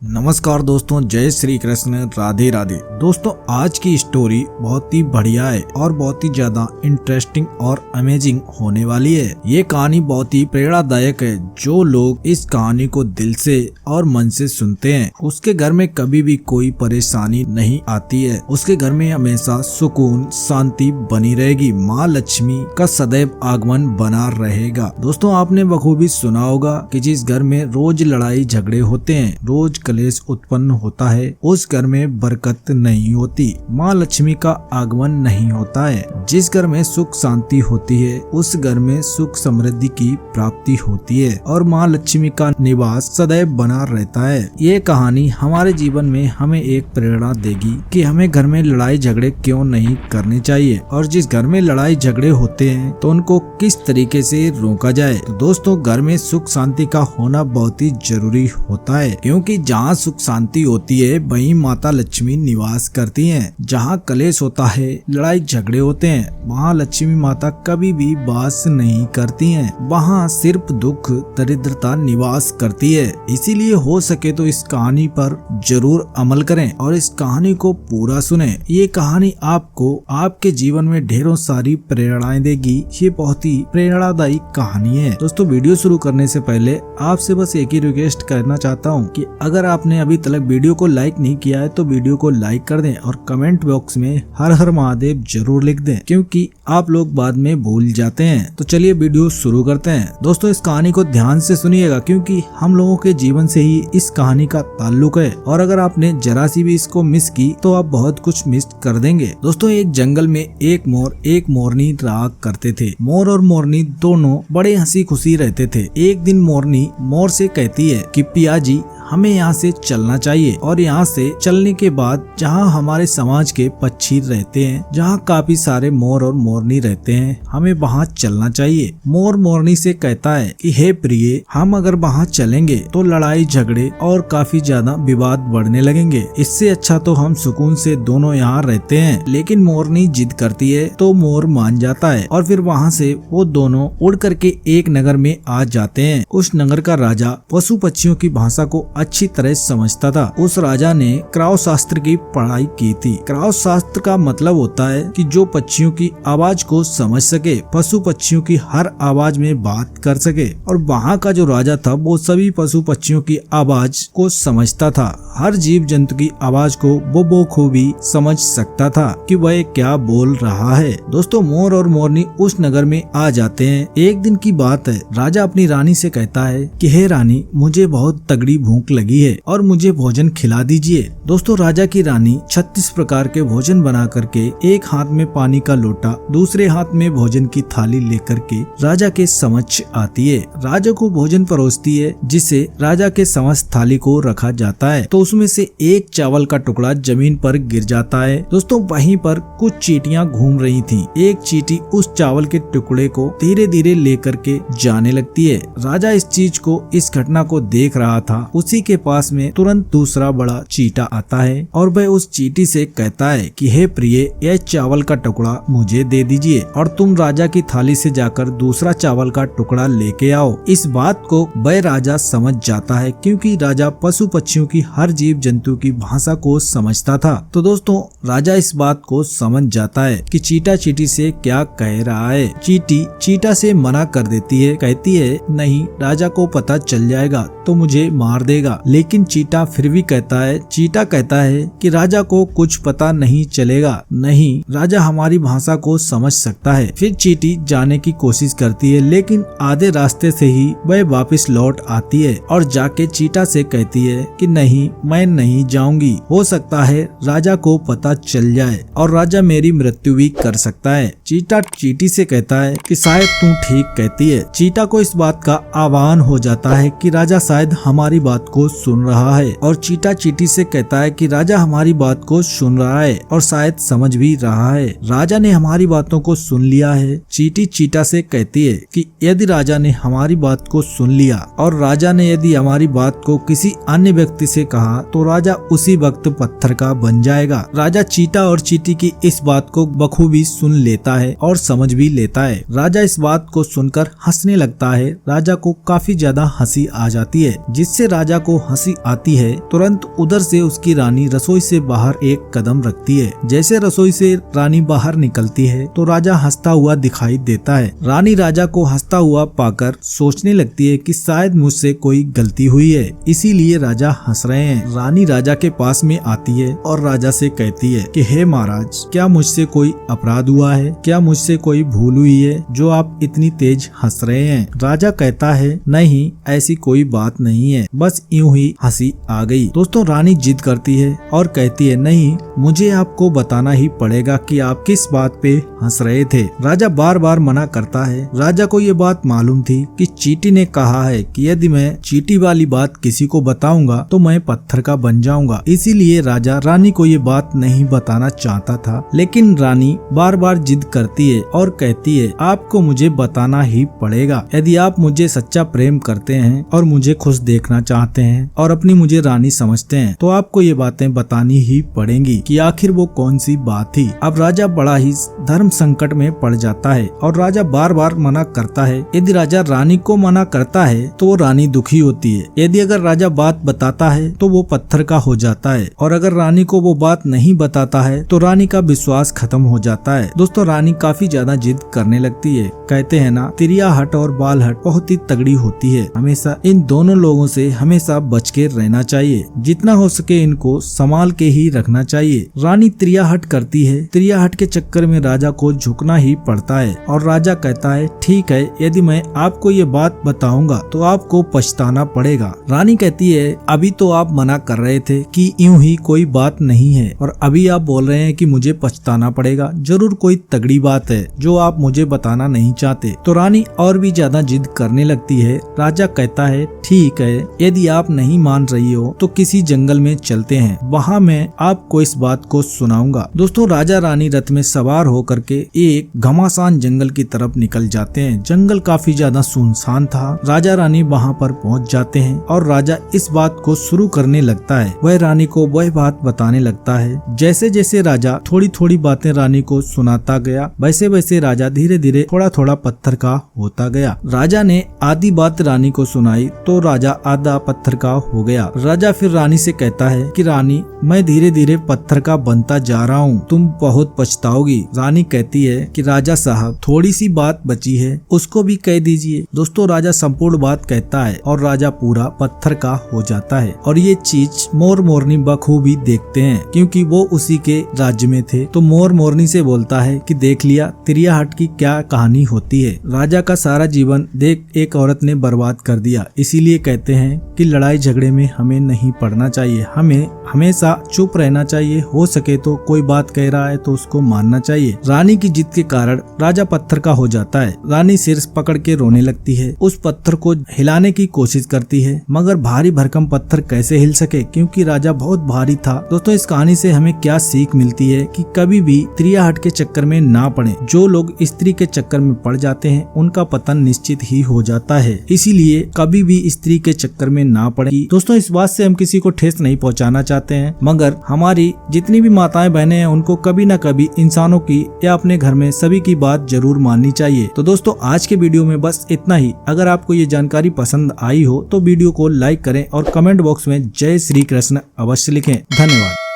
नमस्कार दोस्तों, जय श्री कृष्ण, राधे राधे। दोस्तों आज की स्टोरी बहुत ही बढ़िया है और बहुत ही ज्यादा इंटरेस्टिंग और अमेजिंग होने वाली है। ये कहानी बहुत ही प्रेरणादायक है। जो लोग इस कहानी को दिल से और मन से सुनते हैं उसके घर में कभी भी कोई परेशानी नहीं आती है। उसके घर में हमेशा सुकून शांति बनी रहेगी। माँ लक्ष्मी का सदैव आगमन बना रहेगा। दोस्तों आपने बखूबी सुना होगा कि जिस घर में रोज लड़ाई झगड़े होते हैं, रोज कलेश उत्पन्न होता है, उस घर में बरकत नहीं होती, माँ लक्ष्मी का आगमन नहीं होता है। जिस घर में सुख शांति होती है उस घर में सुख समृद्धि की प्राप्ति होती है और माँ लक्ष्मी का निवास सदैव बना रहता है। ये कहानी हमारे जीवन में हमें एक प्रेरणा देगी कि हमें घर में लड़ाई झगड़े क्यों नहीं करने चाहिए और जिस घर में लड़ाई झगड़े होते हैं तो उनको किस तरीके से रोका जाए। तो दोस्तों घर में सुख शांति का होना बहुत ही जरूरी होता है, क्योंकि जहाँ सुख शांति होती है वहीं माता लक्ष्मी निवास करती हैं। जहाँ कलेश होता है, लड़ाई झगड़े होते हैं, वहाँ लक्ष्मी माता कभी भी वास नहीं करती हैं। वहाँ सिर्फ दुख दरिद्रता निवास करती है। इसीलिए हो सके तो इस कहानी पर जरूर अमल करें और इस कहानी को पूरा सुनें। ये कहानी आपको आपके जीवन में ढेरों सारी प्रेरणाएं देगी। ये बहुत ही प्रेरणादायी कहानी है। दोस्तों वीडियो शुरू करने से पहले आपसे बस एक ही रिक्वेस्ट करना चाहता हूँ कि अगर आपने अभी तक वीडियो को लाइक नहीं किया है तो वीडियो को लाइक कर दें और कमेंट बॉक्स में हर हर महादेव जरूर लिख दें, क्योंकि आप लोग बाद में भूल जाते हैं। तो चलिए वीडियो शुरू करते हैं। दोस्तों इस कहानी को ध्यान से सुनिएगा, क्योंकि हम लोगों के जीवन से ही इस कहानी का ताल्लुक है और अगर आपने जरा सी भी इसको मिस की तो आप बहुत कुछ मिस कर देंगे। दोस्तों एक जंगल में एक मोर एक मोरनी रहा करते थे। मोर और मोरनी दोनों बड़े हंसी खुशी रहते थे। एक दिन मोरनी मोर से कहती है कि पिया जी, हमें यहाँ से चलना चाहिए और यहाँ से चलने के बाद जहाँ हमारे समाज के पक्षी रहते हैं, जहाँ काफी सारे मोर और मोरनी रहते हैं, हमें वहाँ चलना चाहिए। मोर मोरनी से कहता है कि हे प्रिय, हम अगर वहाँ चलेंगे तो लड़ाई झगड़े और काफी ज्यादा विवाद बढ़ने लगेंगे। इससे अच्छा तो हम सुकून से दोनों यहाँ रहते हैं। लेकिन मोरनी जिद करती है तो मोर मान जाता है और फिर वहाँ से वो दोनों उड़ करके एक नगर में आ जाते हैं। उस नगर का राजा पशु पक्षियों की भाषा को अच्छी तरह समझता था। उस राजा ने क्राव शास्त्र की पढ़ाई की थी। क्राव शास्त्र का मतलब होता है कि जो पक्षियों की आवाज को समझ सके, पशु पक्षियों की हर आवाज में बात कर सके। और वहाँ का जो राजा था वो सभी पशु पक्षियों की आवाज को समझता था। हर जीव जंतु की आवाज को वो बखूबी समझ सकता था कि वह क्या बोल रहा है। दोस्तों मोर और मोरनी उस नगर में आ जाते हैं। एक दिन की बात है, राजा अपनी रानी से कहता है कि हे रानी, मुझे बहुत तगड़ी भूख लगी है और मुझे भोजन खिला दीजिए। दोस्तों राजा की रानी 36 प्रकार के भोजन बना करके एक हाथ में पानी का लोटा, दूसरे हाथ में भोजन की थाली लेकर के राजा के समक्ष आती है। राजा को भोजन परोसती है, जिसे राजा के समक्ष थाली को रखा जाता है तो उसमें से एक चावल का टुकड़ा जमीन पर गिर जाता है। दोस्तों वहीं पर कुछ चींटियां घूम रही थीं। एक चींटी उस चावल के टुकड़े को धीरे धीरे लेकर के जाने लगती है। राजा इस चीज को, इस घटना को देख रहा था। उसी के पास में तुरंत दूसरा बड़ा चींटा आता है और वह उस चींटी से कहता है कि हे प्रिय, यह चावल का टुकड़ा मुझे दे दीजिए और तुम राजा की थाली से जाकर दूसरा चावल का टुकड़ा लेके आओ। इस बात को वह राजा समझ जाता है, क्योंकि राजा पशु पक्षियों की हर जीव जंतु की भाषा को समझता था। तो दोस्तों राजा इस बात को समझ जाता है कि चींटा चींटी से क्या कह रहा है। चींटी चींटा से मना कर देती है, कहती है नहीं, राजा को पता चल जाएगा तो मुझे मार देगा। लेकिन चींटा फिर भी चींटा कहता है कि राजा को कुछ पता नहीं चलेगा। नहीं, राजा हमारी भाषा को समझ सकता है। फिर चींटी जाने की कोशिश करती है, लेकिन आधे रास्ते से ही वह वापस लौट आती है और जाके चींटा से कहती है कि नहीं, मैं नहीं जाऊंगी। हो सकता है राजा को पता चल जाए और राजा मेरी मृत्यु भी कर सकता है। चींटा चींटी से कहता है कि शायद तू ठीक कहती है। चींटा को इस बात का आह्वान हो जाता है कि राजा शायद हमारी बात को सुन रहा है और चींटा चींटी से कहता है कि राजा हमारी बात को सुन रहा है और शायद समझ भी रहा है। राजा ने हमारी बात बातों को सुन लिया है। चींटी चीटा से कहती है कि यदि राजा ने हमारी बात को सुन लिया और राजा ने यदि हमारी बात को किसी अन्य व्यक्ति से कहा तो राजा उसी वक्त पत्थर का बन जाएगा। राजा चीटा और चींटी की इस बात को बखूबी सुन लेता है और समझ भी लेता है। राजा इस बात को सुनकर हंसने लगता है। राजा को काफी ज्यादा हंसी आ जाती है। जिससे राजा को हंसी आती है तुरंत उधर से उसकी रानी रसोई से बाहर एक कदम रखती है। जैसे रसोई से रानी बाहर निकलती है तो राजा हंसता हुआ दिखाई देता है। रानी राजा को हंसता हुआ पाकर सोचने लगती है कि शायद मुझसे कोई गलती हुई है, इसीलिए राजा हंस रहे हैं। रानी राजा के पास में आती है और राजा से कहती है कि हे महाराज, क्या मुझसे कोई अपराध हुआ है? क्या मुझसे कोई भूल हुई है जो आप इतनी तेज हंस रहे हैं? राजा कहता है नहीं, ऐसी कोई बात नहीं है, बस यूं ही हंसी आ गई। दोस्तों रानी जिद करती है और कहती है नहीं, मुझे आपको बताना ही पड़ेगा कि आप किस बात पे हंस रहे थे। राजा बार बार मना करता है। राजा को ये बात मालूम थी कि चींटी ने कहा है कि यदि मैं चींटी वाली बात किसी को बताऊंगा तो मैं पत्थर का बन जाऊंगा। इसीलिए राजा रानी को ये बात नहीं बताना चाहता था, लेकिन रानी बार बार जिद करती है और कहती है आपको मुझे बताना ही पड़ेगा। यदि आप मुझे सच्चा प्रेम करते हैं और मुझे खुश देखना चाहते हैं और अपनी मुझे रानी समझते हैं तो आपको ये बातें बतानी ही पड़ेंगी कि आखिर वो कौन सी बात थी। अब राजा बड़ा ही धर्म संकट में पड़ जाता है और राजा बार बार मना करता है। यदि राजा रानी को मना करता है तो वो रानी दुखी होती है। यदि अगर राजा बात बताता है तो वो पत्थर का हो जाता है और अगर रानी को वो बात नहीं बताता है तो रानी का विश्वास खत्म हो जाता है। दोस्तों रानी काफी ज्यादा जिद करने लगती है। कहते हैं ना, तिरिया हट और बाल हट बहुत ही तगड़ी होती है। हमेशा इन दोनों लोगों से हमेशा बच के रहना चाहिए। जितना हो सके इनको संभाल के ही रखना चाहिए। रानी तिरियाहट करती है। तिरियाहट के चक्कर में राजा को झुकना ही पड़ता है और राजा कहता है ठीक है, यदि मैं आपको ये बात बताऊंगा तो आपको पछताना पड़ेगा। रानी कहती है अभी तो आप मना कर रहे थे कि यूं ही कोई बात नहीं है और अभी आप बोल रहे हैं कि मुझे पछताना पड़ेगा। जरूर कोई तगड़ी बात है जो आप मुझे बताना नहीं चाहते। तो रानी और भी ज्यादा जिद करने लगती है। राजा कहता है ठीक है, यदि आप नहीं मान रही हो तो किसी जंगल में चलते हैं, वहाँ मैं आपको इस बात को सुनाऊंगा। दोस्तों राजा रानी रथ में सवार होकर के एक घमासान जंगल की तरफ निकल जाते हैं। जंगल काफी ज्यादा सुनसान था। राजा रानी वहाँ पर पहुँच जाते हैं और राजा इस बात को शुरू करने लगता है। वह रानी को वह बात बताने लगता है। जैसे जैसे राजा थोड़ी थोड़ी बातें रानी को सुनाता गया वैसे वैसे राजा धीरे धीरे थोड़ा थोड़ा पत्थर का होता गया। राजा ने आधी बात रानी को सुनाई तो राजा आधा पत्थर का हो गया। राजा फिर रानी से कहता है कि रानी, मैं धीरे धीरे पत्थर का बनता जा रहा हूँ, तुम बहुत पछताओगी। रानी कहती है कि राजा साहब थोड़ी सी बात बची है, उसको भी कह दीजिए। दोस्तों राजा संपूर्ण बात कहता है और राजा पूरा पत्थर का हो जाता है। और ये चीज मोर मोरनी बखूबी देखते हैं क्योंकि वो उसी के राज्य में थे। तो मोर मोरनी से बोलता है कि देख लिया तिरियाहट की क्या कहानी होती है। राजा का सारा जीवन देख एक औरत ने बर्बाद कर दिया। इसीलिए कहते हैं कि लड़ाई झगड़े में हमें नहीं पड़ना चाहिए, हमें हमेशा चुप रहना चाहिए। हो सके तो कोई बात कह रहा है तो उसको मानना चाहिए। रानी की जिद के कारण राजा पत्थर का हो जाता है। रानी सिर पकड़ के रोने लगती है। उस पत्थर को हिलाने की कोशिश करती है मगर भारी भरकम पत्थर कैसे हिल सके क्योंकि राजा बहुत भारी था। दोस्तों इस कहानी से हमें क्या सीख मिलती है कि कभी भी तिरियाहट के चक्कर में ना पड़े। जो लोग स्त्री के चक्कर में पड़ जाते हैं उनका पतन निश्चित ही हो जाता है। इसीलिए कभी भी स्त्री के चक्कर में ना पड़े। दोस्तों इस बात से हम किसी को ठेस नहीं पहुंचाना चाहते हैं, मगर हमारी जितनी भी माताएं बहनें हैं उनको कभी न कभी इंसानों की या अपने घर में सभी की बात जरूर माननी चाहिए। तो दोस्तों आज के वीडियो में बस इतना ही। अगर आपको ये जानकारी पसंद आई हो तो वीडियो को लाइक करें और कमेंट बॉक्स में जय श्री कृष्ण अवश्य लिखें। धन्यवाद।